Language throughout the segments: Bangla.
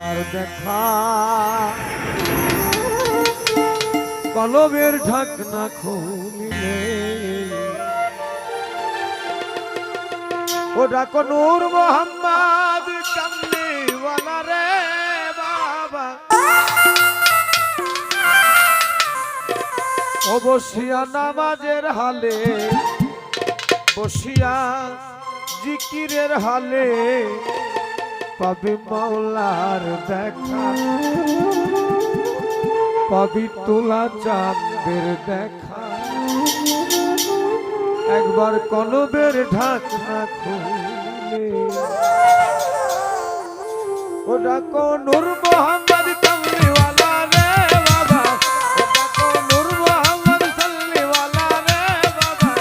আর দেখা কলবের ঢাকনা খুলিলে ও ডাকো নূর মোহাম্মদ কামলিওয়ালা রে বাবা ও বসিয়া নামাজের হালে বসিয়া জিকিরের হালে পাবি মাওলার দেখা পাবি তোলা চাঁদের দেখা একবার কলবের ঢাকনা খুলে ও ডাকো নূর মোহাম্মদ কামলিওয়ালা রে বাবা ও ডাকো নূর মোহাম্মদ সাল্লিওয়ালা রে বাবা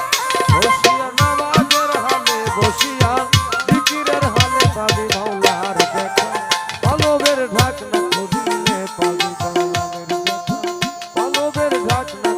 বসিয়া নামাজের হালে বসিয়া জিকিরের হালে পাবি মাওলার দেখা কলবের ঢাকনা খুলিলে পাবি মাওলার দেখা কলবের ঢাকনা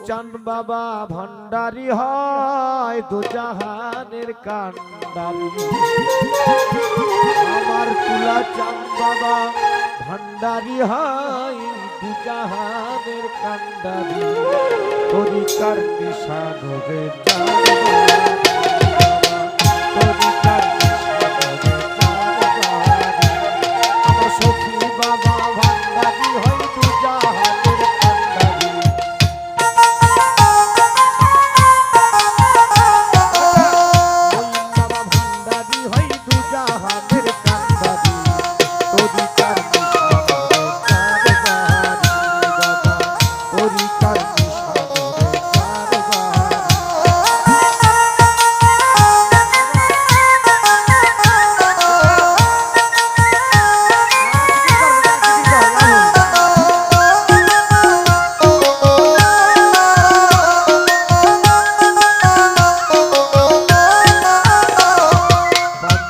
চাঁদ বাবা ভান্ডারি হয় দু জাহানের কান্ডারি আমার তুলা চাঁদ বাবা ভান্ডারি হয় দু জাহানের কান্ডারি তরিকার নিশান রে চাঁদ বাবা তরিকার নিশান রে চাঁদ বাবা আমার সখী বাবা ভান্ডারি হয় দু জাহানের কান্ডারি বাবা ভান্ডারি হয় দু জাহানের কান্ডারি তরিকার নিশান রে চাঁদ বাবা তরিকার নিশান রে চাঁদ বাবা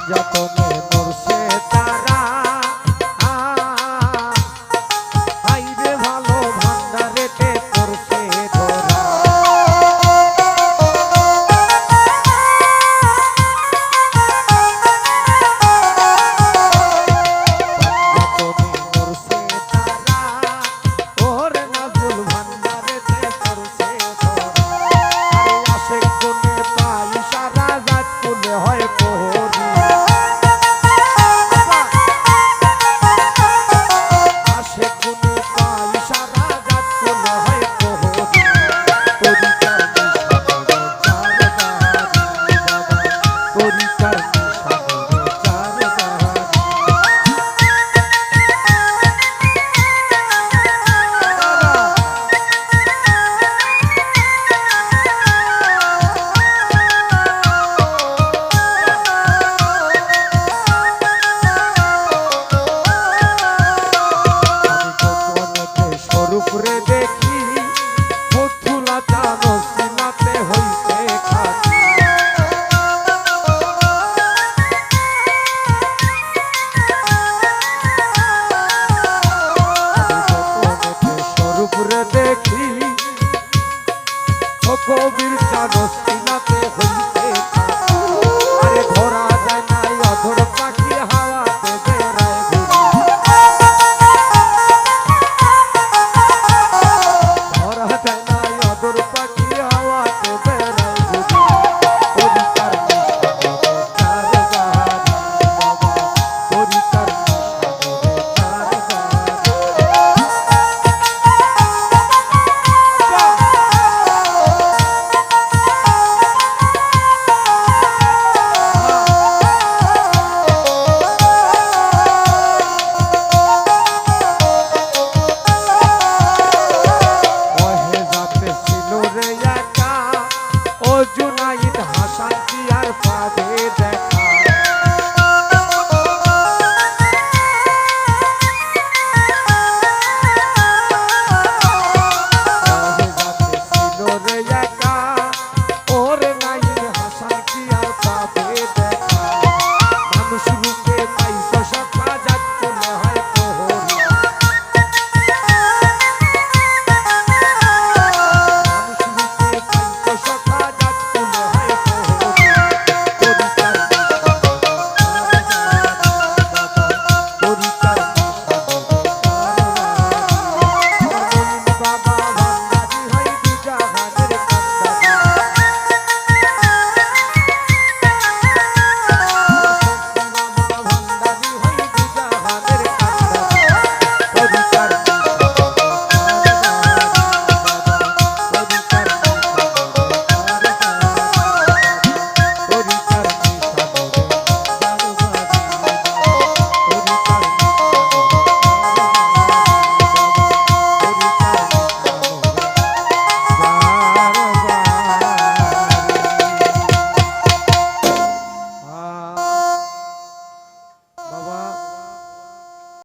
যতনে নরসে তারা হাইরে ভালো ভান্ডারেতে পড়ছে ধরা যতনে নরসে তারা ওর নাজুল ভান্ডারেতে পড়ছে ধরা আরে আশেক গুনে পাই সারা জাত কুলে হয় প্রহরী উপরে দেখি পথুলা জানো সিনাতে হইছে খাতি স্বরূপরে দেখি ও কবির জানো সিনাতে হইছে খাতি আরে ধরা যায় নাই অধর পাখি হাওয়াতে বেড়ায় জুনাইদ হাসান কি আর পাবে দেখা ছিল রে একা ওরে নাইদ হাসান কি আর পাবে দেখা মানুষ রূপে পাইছ সখা জাত কোলে হয় প্রহরী মানুষ রূপে পাইছ সখা জাত কোলে হয় প্রহরী তরিকার তরিকার বাবা ভান্ডারি হয় দু জাহানের কান্ডারি বাবা ভান্ডারি হয় দু জাহানের কান্ডারি তরিকার বাবা